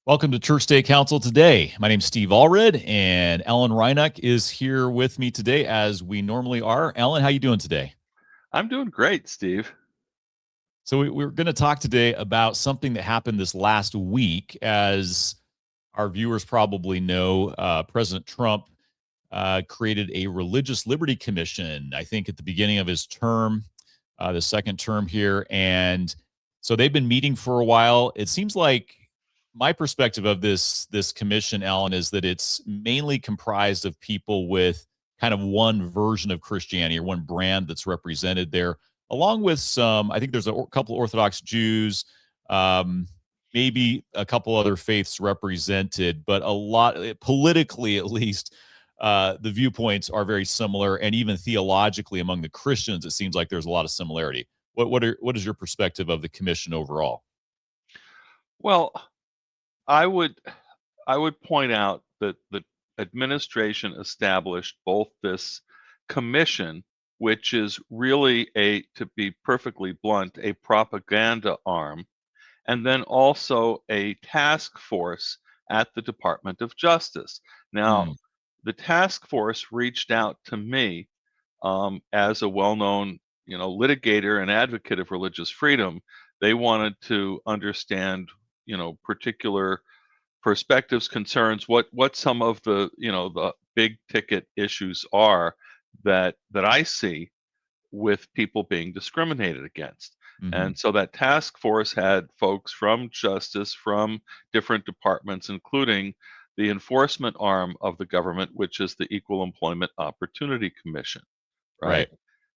Welcome to Church Day Council today. My name's Steve Allred, and Ellen Reinach is here with me today, as we normally are. Ellen, how you doing today? I'm doing great, Steve. So we're going to talk today about something that happened this last week. As our viewers probably know, President Trump created a Religious Liberty Commission, I think at the beginning of his term, the second term here. And so they've been meeting for a while. It seems like my perspective of this commission, Alan, is that it's mainly comprised of people with kind of one version of Christianity or one brand that's represented there, along with some. I think there's a couple of Orthodox Jews, um, maybe a couple other faiths represented, but a lot politically, at least, the viewpoints are very similar, and even theologically among the Christians, it seems like there's a lot of similarity. What is your perspective of the commission overall? Well, I would I would point out that the administration established both this commission, which is really to be perfectly blunt, a propaganda arm, and then also a task force at the Department of Justice. Now, Hmm. the task force reached out to me as a well-known, litigator and advocate of religious freedom. They wanted to understand, particular perspectives, concerns, what some of the big ticket issues are that I see with people being discriminated against. Hmm. And so that task force had folks from justice, from different departments, including the enforcement arm of the government, which is the Equal Employment Opportunity Commission, right? Right.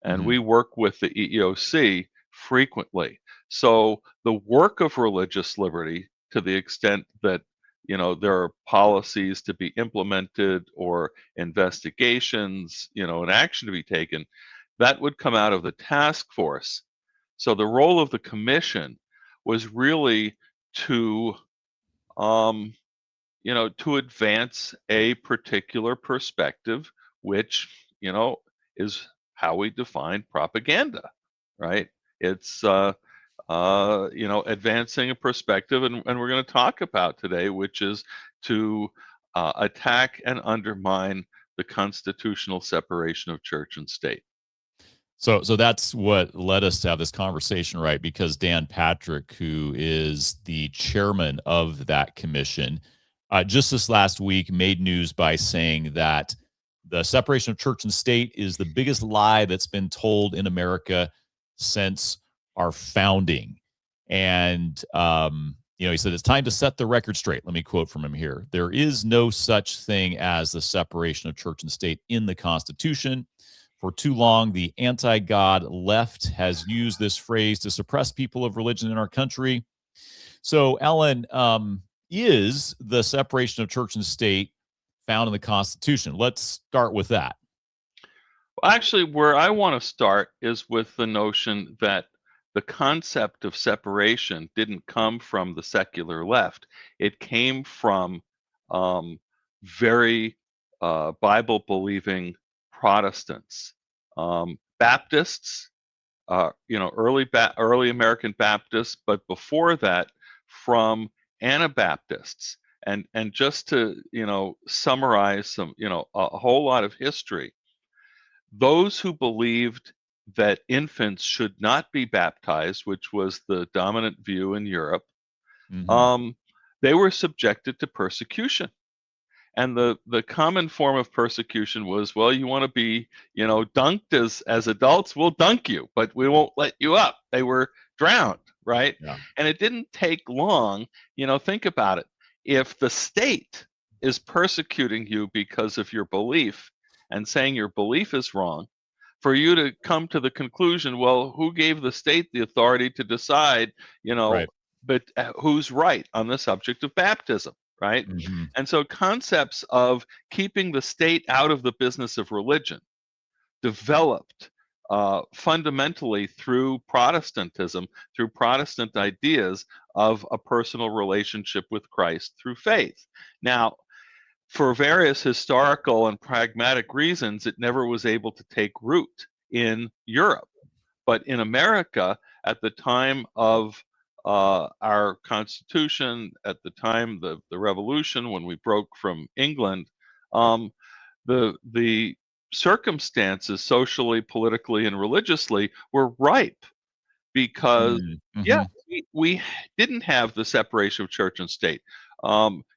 And Hmm. we work with the EEOC frequently. So the work of religious liberty, to the extent that there are policies to be implemented or investigations, and action to be taken, that would come out of the task force. So the role of the commission was really to um, to advance a particular perspective, which, is how we define propaganda, right? It's, advancing a perspective, and we're going to talk about today, which is to attack and undermine the constitutional separation of church and state. So that's what led us to have this conversation, right? Because Dan Patrick, who is the chairman of that commission, just this last week made news by saying that the separation of church and state is the biggest lie that's been told in America since our founding. And he said it's time to set the record straight. Let me quote from him here: "There is no such thing as the separation of church and state in the Constitution. For too long, the anti God left has used this phrase to suppress people of religion in our country." So, Ellen, is the separation of church and state found in the Constitution? Let's start with that. Well, actually, where I want to start is with the notion that the concept of separation didn't come from the secular left. It came from um, very Bible believing Protestants, Baptists, early American Baptists, but before that, from Anabaptists. And just to summarize some a whole lot of history, those who believed that infants should not be baptized, which was the dominant view in Europe, Hmm. um, they were subjected to persecution. And the common form of persecution was, well, you want to be, dunked as adults, we'll dunk you, but we won't let you up. They were drowned, right? Yeah. And it didn't take long, think about it. If the state is persecuting you because of your belief and saying your belief is wrong, for you to come to the conclusion, well, who gave the state the authority to decide, you know, Right. but who's right on the subject of baptism, right? Hmm. And so concepts of keeping the state out of the business of religion developed fundamentally through Protestantism, through Protestant ideas of a personal relationship with Christ through faith. Now, for various historical and pragmatic reasons, it never was able to take root in Europe. But in America, at the time of our Constitution at the time, the Revolution, when we broke from England, um, the circumstances socially, politically, and religiously were ripe because, Mm, yeah, mhm. we didn't have the separation of church and state.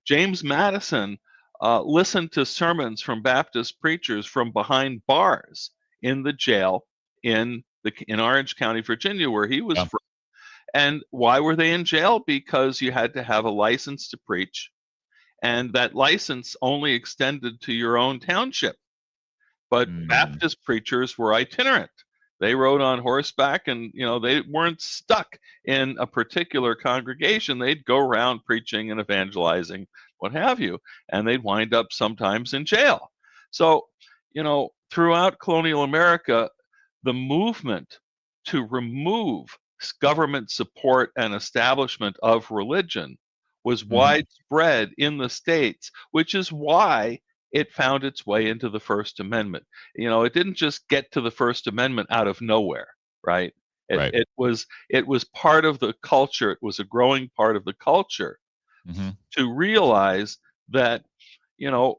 James Madison listened to sermons from Baptist preachers from behind bars in the jail in Orange County, Virginia, where he was Yeah. from. And why were they in jail? Because you had to have a license to preach, and that license only extended to your own township. But Mm, Baptist preachers were itinerant. They rode on horseback, and they weren't stuck in a particular congregation. They'd go around preaching and evangelizing, what have you, and they'd wind up sometimes in jail. So, throughout colonial America, the movement to remove government support and establishment of religion was mhm. widespread in the states, which is why it found its way into the First Amendment. It didn't just get to the First Amendment out of nowhere, right? It, Right. it was it was part of the culture. It was a growing part of the culture Mhm. to realize that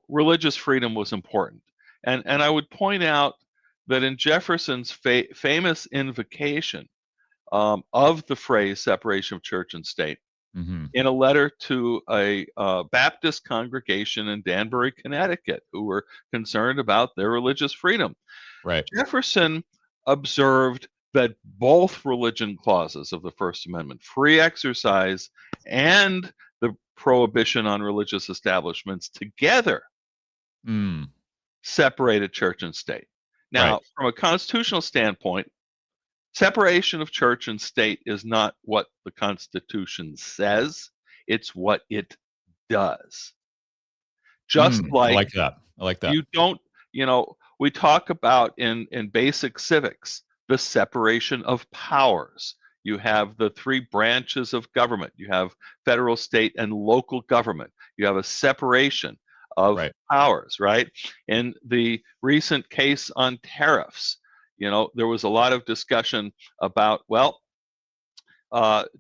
religious freedom was important. And I would point out that in Jefferson's famous invocation of the phrase separation of church and state, Mhm. in a letter to a Baptist congregation in Danbury, Connecticut, who were concerned about their religious freedom, Right. Jefferson observed that both religion clauses of the First Amendment, free exercise and the prohibition on religious establishments, together Mm, separated church and state. right. Now, from a constitutional standpoint, separation of church and state is not what the Constitution says, it's what it does. Just I like like that. I like that. you don't, we talk about in basic civics the separation of powers. You have the three branches of government. You have federal, state, and local government. You have a separation of Right. powers, right? In the recent case on tariffs, there was a lot of discussion about, well,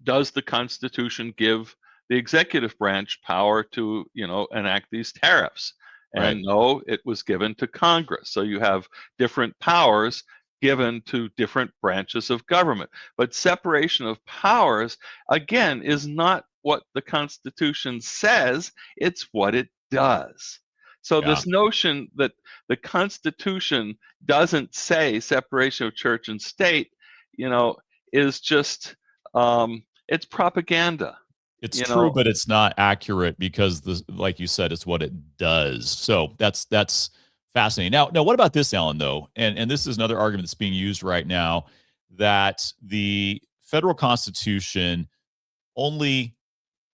does the Constitution give the executive branch power to, enact these tariffs? Right. And no, it was given to Congress. So you have different powers given to different branches of government. But separation of powers, again, is not what the Constitution says, it's what it does. So Yeah. this notion that the Constitution doesn't say separation of church and state, you know, is just it's propaganda, It's you true, know. but it's not accurate because like you said, it's what it does. So that's fascinating. Now, what about this, Alan? Though, and this is another argument that's being used right now that the federal constitution only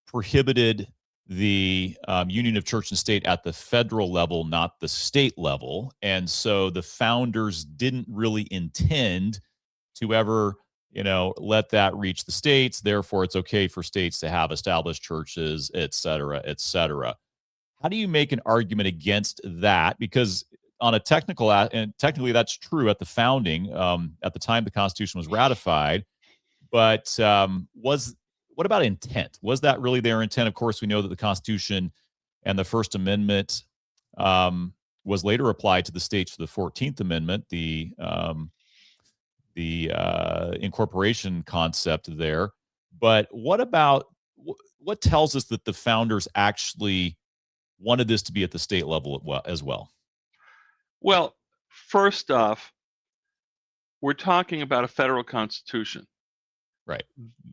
prohibited the union of church and state at the federal level, not the state level, and so the founders didn't really intend to ever let that reach the states. Therefore it's okay for states to have established churches, et cetera, et cetera. How do you make an argument against that? Because on a and technically that's true at the founding, at the time the constitution was ratified, but was what about intent? Was that really their intent? Of course we know that the constitution and the first amendment um, was later applied to the states for the 14th amendment, the incorporation concept there. But what about what tells us that the founders actually wanted this to be at the state level as well? Well, first off, we're talking about a federal constitution. Right.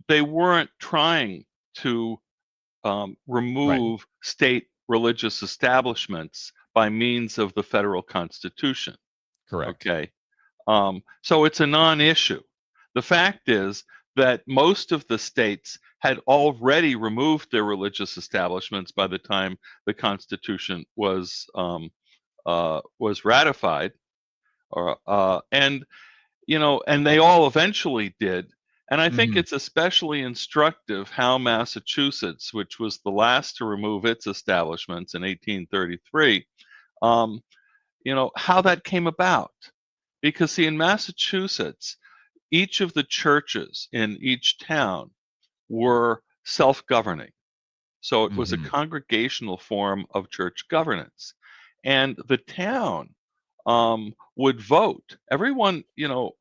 They weren't trying to Right. remove state religious establishments by means of the federal constitution. Correct. Okay. So it's a non-issue. The fact is that most of the states had already removed their religious establishments by the time the Constitution was ratified, or and they all eventually did. And I think Hmm. it's especially instructive how Massachusetts, which was the last to remove its establishments in 1833, um, how that came about. Because, see, in Massachusetts, each of the churches in each town were self-governing. So it was a Hmm. congregational form of church governance. And the town would vote. Everyone,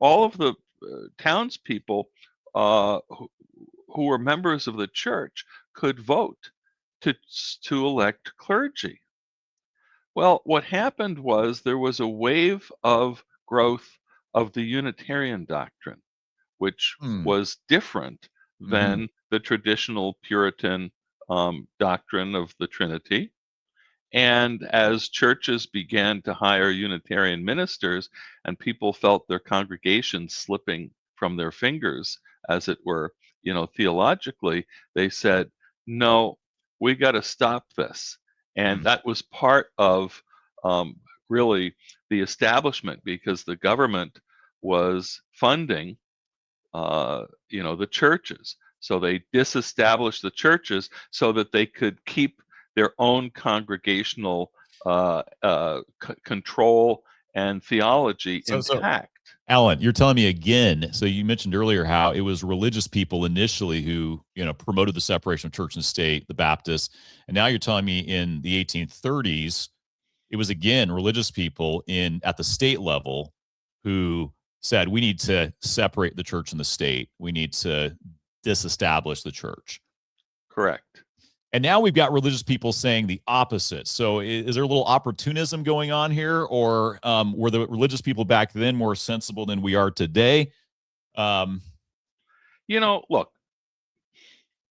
all of the townspeople who were members of the church could vote to, to elect clergy. Well, what happened was there was a wave of growth of the Unitarian doctrine, which Hmm. was different Hmm. than the traditional Puritan doctrine of the Trinity. And as churches began to hire Unitarian ministers and people felt their congregations slipping from their fingers, as it were, theologically, they said, no, we got to stop this. And that was part of um, really the establishment because the government was funding, the churches. So they disestablished the churches so that they could keep their own congregational control and theology So, intact. Alan, you're telling me again. So you mentioned earlier how it was religious people initially who, promoted the separation of church and state, the Baptists, and now you're telling me in the 1830s, it was again religious people at the state level who said we need to separate the church and the state. We need to disestablish the church. Correct. And now we've got religious people saying the opposite. So is there a little opportunism going on here, or were the religious people back then more sensible than we are today? Um, Look,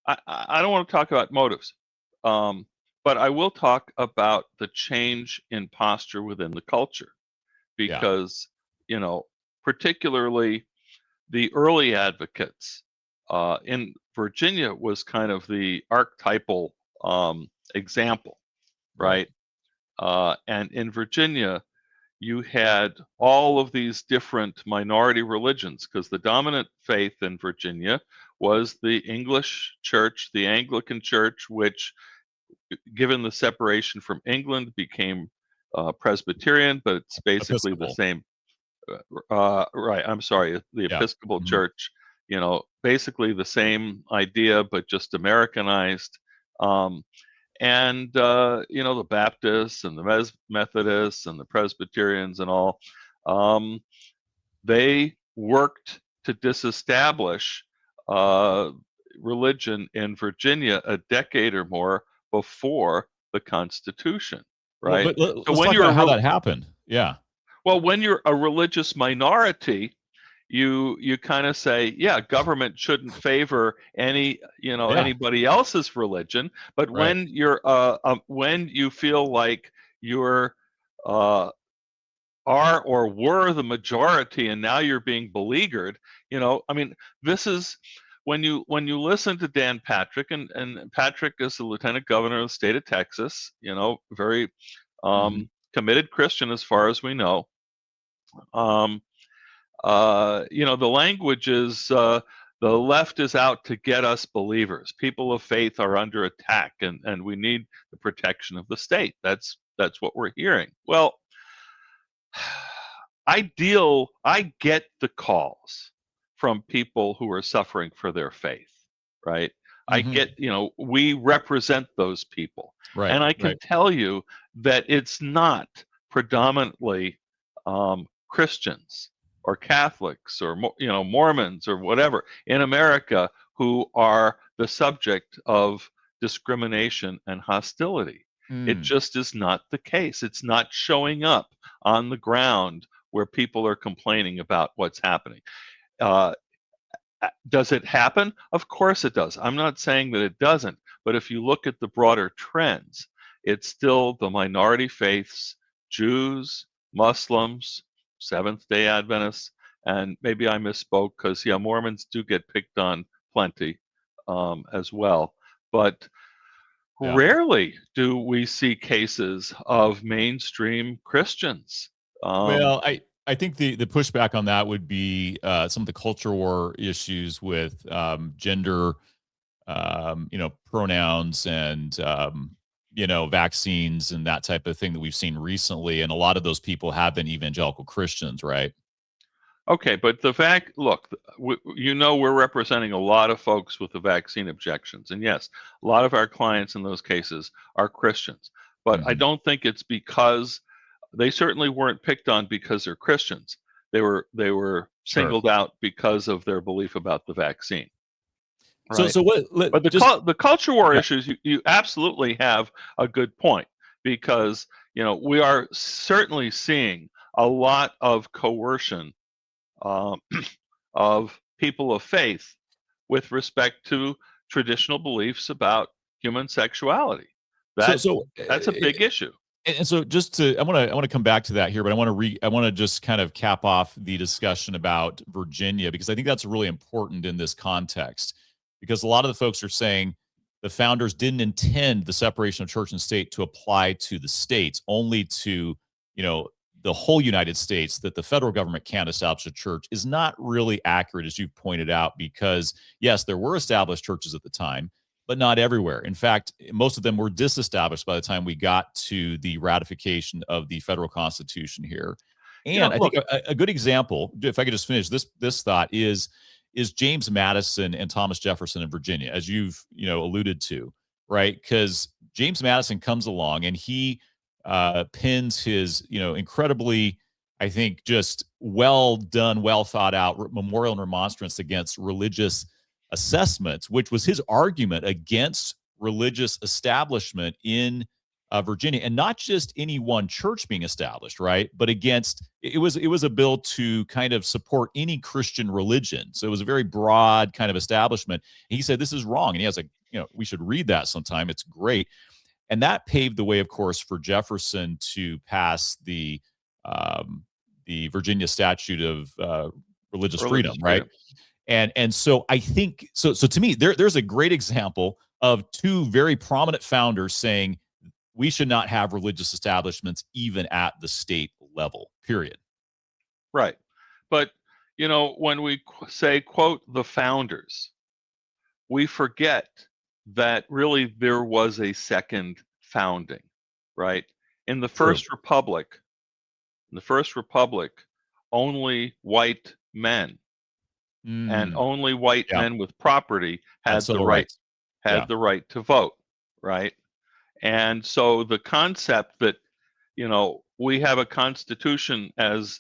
I don't want to talk about motives, but I will talk about the change in posture within the culture yeah. because, particularly the early advocates in Virginia was kind of the archetypal example, right? And in Virginia, you had all of these different minority religions because the dominant faith in Virginia was the English church, the Anglican church, which, given the separation from England, became Presbyterian, but it's basically the Episcopal. same. Right. I'm sorry. The Yeah. Episcopal Church, basically the same idea, but just Americanized. And the Baptists and the Methodists and the Presbyterians and all, they worked to disestablish uh, religion in Virginia a decade or more before the Constitution, Well, right? but So let's when talk you're about how that happened. Yeah. when you're a religious minority, you kind of say, yeah, government shouldn't favor Yeah. anybody else's religion. But Right. when you feel like you're uh, are or were the majority, and now you're being beleaguered, I mean, this is when you listen to Dan Patrick, and Patrick is the lieutenant governor of the state of Texas, very Hmm. committed Christian as far as we know. Um, the language is the left is out to get us believers. People of faith are under attack, and we need the protection of the state. That's what we're hearing. Well, I get the calls from people who are suffering for their faith, right? I Hmm. get, we represent those people. Right. And I can Right. tell you that it's not predominantly Christians or Catholics or, Mormons or whatever in America who are the subject of discrimination and hostility. It Mm. just is not the case. It's not showing up on the ground where people are complaining about what's happening. Uh, does it happen? Of course it does. I'm not saying that it doesn't, but if you look at the broader trends, it's still the minority faiths, Jews, Muslims, Seventh day Adventists, and maybe I misspoke because, yeah, Mormons do get picked on plenty as well. But Yeah. rarely do we see cases of mainstream Christians. Well, I think the pushback on that would be some of the culture war issues with gender, pronouns and vaccines and that type of thing that we've seen recently, and a lot of those people have been evangelical Christians, right? Okay, but look, we're representing a lot of folks with the vaccine objections. And yes, a lot of our clients in those cases are Christians. But I Mhm. don't think it's because they certainly weren't picked on because they're Christians. They were Sure. singled out because of their belief about the vaccine, So right? so what But just the culture war yeah. issues, you absolutely have a good point because we are certainly seeing a lot of coercion um, of people of faith with respect to traditional beliefs about human sexuality. So That so that's a big issue. and so just to I want to come back to that here, but I want to just kind of cap off the discussion about Virginia because I think that's really important in this context because a lot of the folks are saying the founders didn't intend the separation of church and state to apply to the states, only to, you know, the whole United States, that the federal government can't establish a church is not really accurate, as you've pointed out, because yes, there were established churches at the time, but not everywhere. In fact, most of them were disestablished by the time we got to the ratification of the federal constitution here. And I think Look, a good example, if I could just finish this thought, is James Madison and Thomas Jefferson in Virginia, as you've alluded to, right? Because James Madison comes along and he pins his incredibly, I think, just well done, well thought out memorial and remonstrance against religious assessments, which was his argument against religious establishment in Virginia, and not just any one church being established, right? But against it was a bill to kind of support any Christian religion. So it was a very broad kind of establishment. And he said this is wrong, and he has we should read that sometime. It's great, and that paved the way, of course, for Jefferson to pass the Virginia Statute of Religious Freedom, religious right? freedom. And so I think so to me there's a great example of two very prominent founders saying we should not have religious establishments even at the state level, period. Right. But when we say quote the founders, we forget that really there was a second founding, right? In the True. first republic, in the first republic, only white men and Mm, only white yeah, men with property had had the civil right rights. Yeah. to vote, right? And so the concept that we have a constitution, as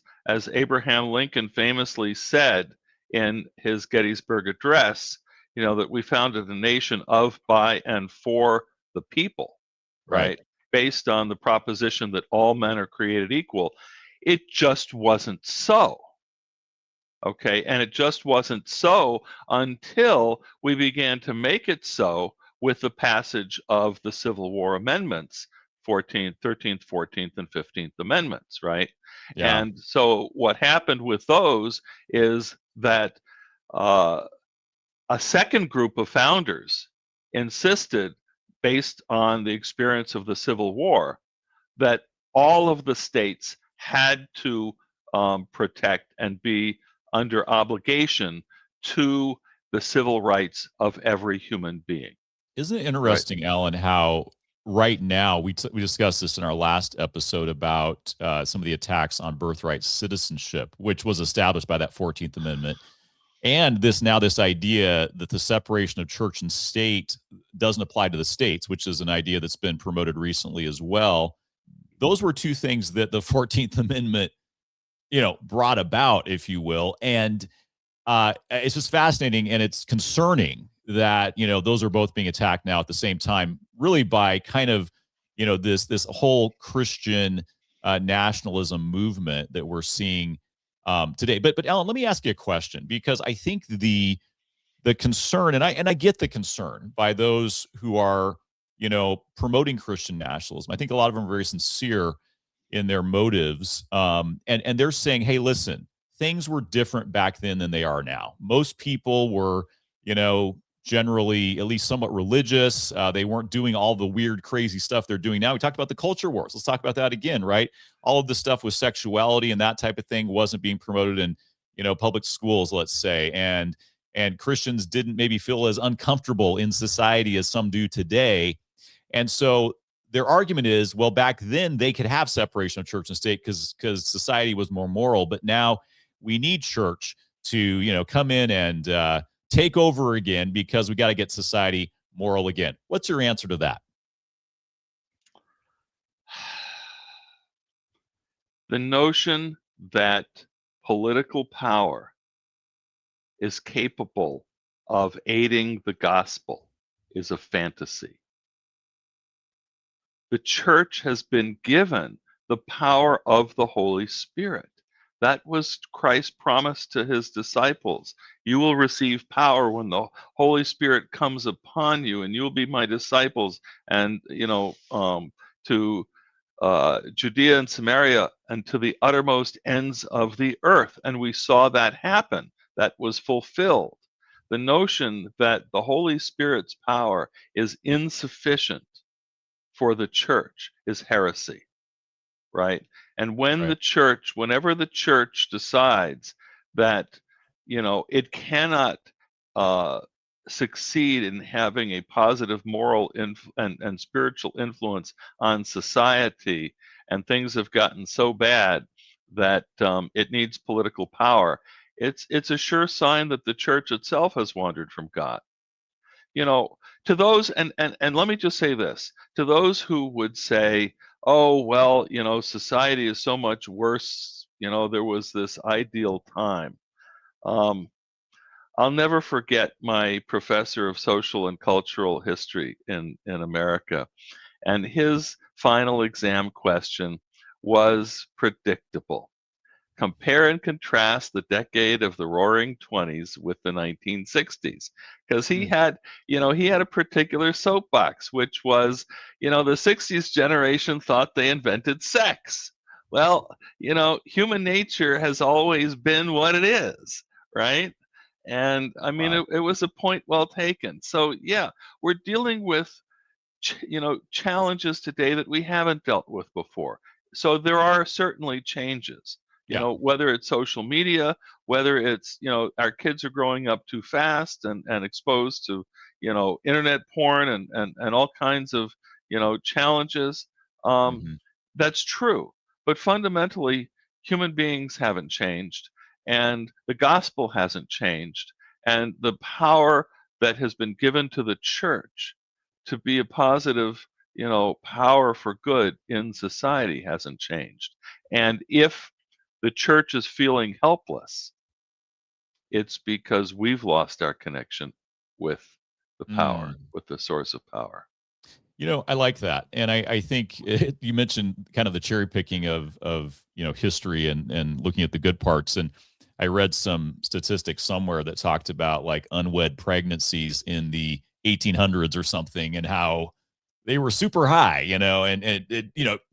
Abraham Lincoln famously said in his Gettysburg Address, that we founded a nation of, by, and for the people, Right. right? Based on the proposition that all men are created equal. It just wasn't so. Okay, and it just wasn't so until we began to make it so with the passage of the Civil War amendments, 14th, 13th, 14th, and 15th Amendments, right? Yeah. And so what happened with those is that uh, a second group of founders insisted, based on the experience of the Civil War, that all of the states had to protect and be under obligation to the civil rights of every human being. Isn't it Right. interesting, Alan, how right now we discussed this in our last episode about some of the attacks on birthright citizenship, which was established by that 14th Amendment, and this idea that the separation of church and state doesn't apply to the states, which is an idea that's been promoted recently as well. Those were two things that the 14th Amendment, brought about, if you will, and it's just fascinating and it's concerning that those are both being attacked now at the same time, really by kind of this whole Christian nationalism movement that we're seeing today. But Alan, let me ask you a question because I think the concern, and I get the concern by those who are promoting Christian nationalism. I think a lot of them are very sincere in their motives, and they're saying, hey, listen, things were different back then than they are now. Most people were, generally at least somewhat religious. They weren't doing all the weird, crazy stuff they're doing now. We talked about the culture wars. Let's talk about that again, right? All of the stuff with sexuality and that type of thing wasn't being promoted in, public schools, let's say, and Christians didn't maybe feel as uncomfortable in society as some do today. And so their argument is, well, back then they could have separation of church and state because society was more moral, but now we need church to, come in and take over again because we got to get society moral again. What's your answer to that? The notion that political power is capable of aiding the gospel is a fantasy. The church has been given the power of the Holy Spirit. That was Christ's promise to his disciples. You will receive power when the Holy Spirit comes upon you, and you'll be my disciples. And, to Judea and Samaria and to the uttermost ends of the earth. And we saw that happen. That was fulfilled. The notion that the Holy Spirit's power is insufficient for the church is heresy, right? And Right. whenever the church decides that, it cannot succeed in having a positive moral and spiritual influence on society, and things have gotten so bad that it needs political power, it's a sure sign that the church itself has wandered from God. To those, and let me just say this, to those who would say, oh, well, society is so much worse, there was this ideal time. I'll never forget my professor of social and cultural history in America, and his final exam question was predictable. Compare and contrast the decade of the Roaring Twenties with the 1960s, because he Mm. had, he had a particular soapbox, which was, the 60s generation thought they invented sex. Well, human nature has always been what it is, right? And I mean, Wow. it was a point well taken. So yeah, we're dealing with challenges today that we haven't dealt with before. So there are certainly changes. Yeah. Whether it's social media, whether it's our kids are growing up too fast and exposed to internet porn and all kinds of challenges. Um, Hmm. that's true, but fundamentally, human beings haven't changed, and the gospel hasn't changed, and the power that has been given to the church to be a positive, power for good in society hasn't changed. And if the church is feeling helpless, it's because we've lost our connection with the power, Mm. with the source of power. I like that, and I think you mentioned kind of the cherry picking of history and looking at the good parts. And I read some statistics somewhere that talked about like unwed pregnancies in the 1800s or something, and how they were super high. And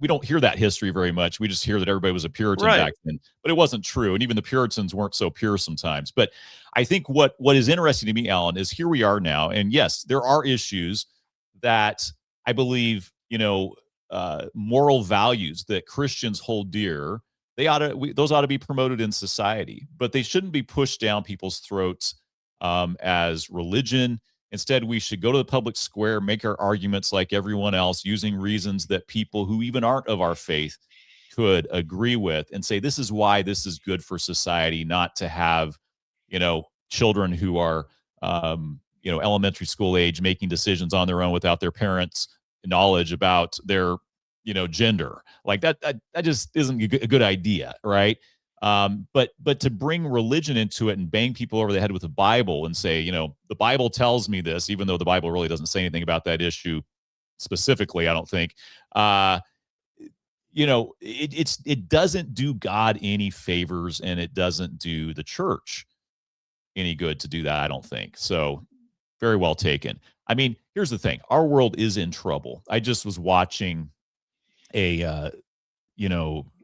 we don't hear that history very much. We just hear that everybody was a Puritan Right. back then, but it wasn't true. And even the Puritans weren't so pure sometimes. But I think what is interesting to me, Alan, is here we are now, and yes, there are issues that I believe, moral values that Christians hold dear. Those ought to be promoted in society, but they shouldn't be pushed down people's throats as religion. Instead, we should go to the public square, make our arguments like everyone else, using reasons that people who even aren't of our faith could agree with, and say this is why this is good for society, not to have, children who are, elementary school age making decisions on their own without their parents' knowledge about their, gender. Like that just isn't a good idea, right? But to bring religion into it and bang people over the head with the Bible and say, the Bible tells me this, even though the Bible really doesn't say anything about that issue specifically, I don't think. It doesn't do God any favors, and it doesn't do the church any good to do that, I don't think. So very well taken. I mean, here's the thing. Our world is in trouble. I just was watching a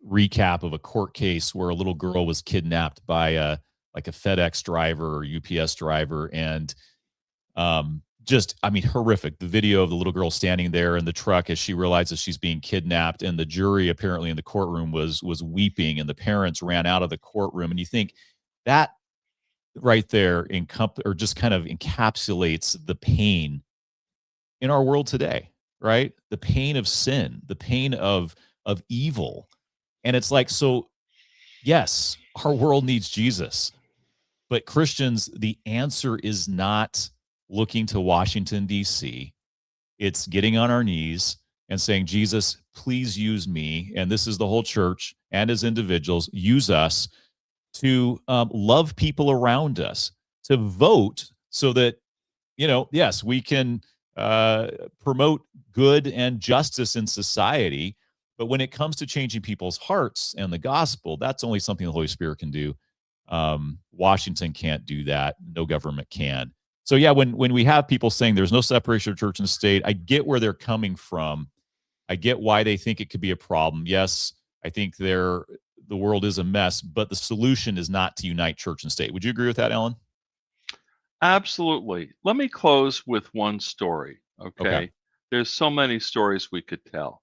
recap of a court case where a little girl was kidnapped by like a FedEx driver or UPS driver, and just, I mean, horrific. The video of the little girl standing there in the truck as she realizes she's being kidnapped, and the jury apparently in the courtroom was weeping, and the parents ran out of the courtroom. And you think that right there or just kind of encapsulates the pain in our world today, right? The pain of sin, the pain of evil. And it's like, so yes, our world needs Jesus. But Christians, the answer is not looking to Washington, D.C. It's getting on our knees and saying, Jesus, please use me. And this is the whole church, and as individuals, use us to love people around us, to vote so that, yes, we can promote good and justice in society. But when it comes to changing people's hearts and the gospel, that's only something the Holy Spirit can do. Washington can't do that. No government can. So yeah, when we have people saying there's no separation of church and state, I get where they're coming from. I get why they think it could be a problem. Yes, I think the world is a mess, but the solution is not to unite church and state. Would you agree with that, Ellen? Absolutely. Let me close with one story, Okay. okay? There's so many stories we could tell.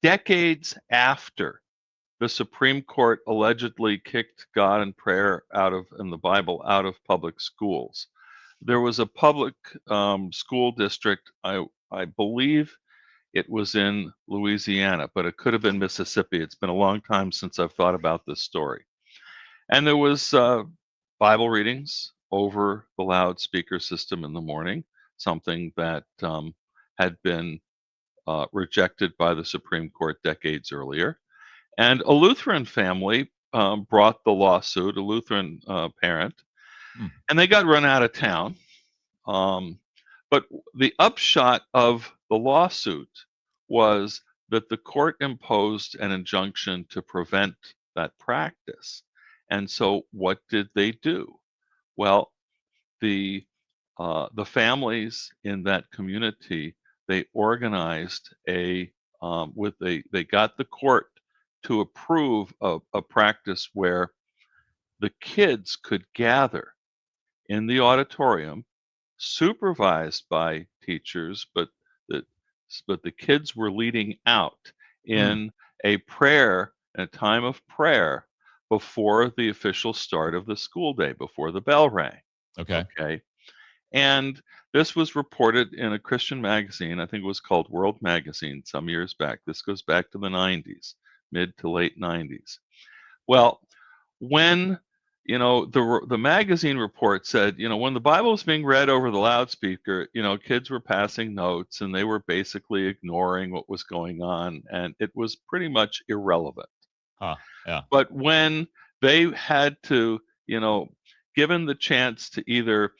Decades after the Supreme Court allegedly kicked God and prayer and the Bible out of public schools, there was a public school district, I believe it was in Louisiana, but it could have been Mississippi. It's been a long time since I've thought about this story. And there was Bible readings over the loudspeaker system in the morning, something that had been rejected by the Supreme Court decades earlier. And a Lutheran family brought the lawsuit, a Lutheran parent, and they got run out of town. But the upshot of the lawsuit was that the court imposed an injunction to prevent that practice. And so what did they do? Well, the families in that community, they organized they got the court to approve a practice where the kids could gather in the auditorium, supervised by teachers, but the kids were leading out in a time of prayer before the official start of the school day, before the bell rang. Okay. And this was reported in a Christian magazine. I think it was called World Magazine some years back. This goes back to the 90s, mid to late 90s. Well, when the magazine report said, when the Bible was being read over the loudspeaker, kids were passing notes and they were basically ignoring what was going on, and it was pretty much irrelevant. Yeah. But when they had to, given the chance to either,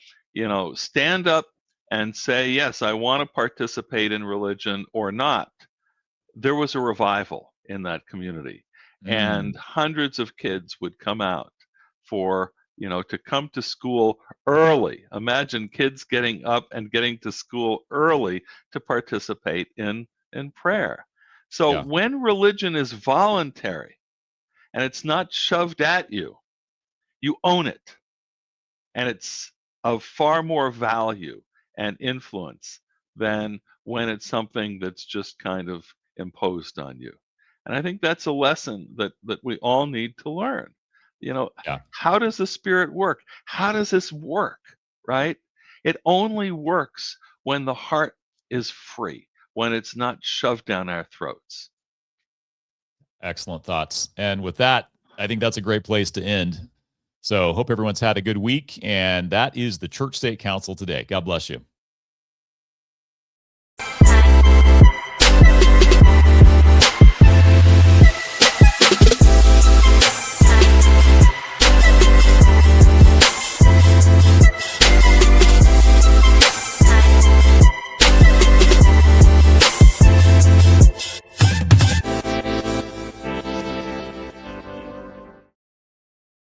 stand up and say, yes, I want to participate in religion or not, there was a revival in that community. And hundreds of kids would come out to come to school early. Imagine kids getting up and getting to school early to participate in prayer. So when religion is voluntary and it's not shoved at you, you own it. And it's of far more value and influence than when it's something that's just kind of imposed on you. And I think that's a lesson that we all need to learn. How does the Spirit work? How does this work, right? It only works when the heart is free, when it's not shoved down our throats. Excellent thoughts. And with that, I think that's a great place to end. So hope everyone's had a good week. And that is the Church State Council today. God bless you.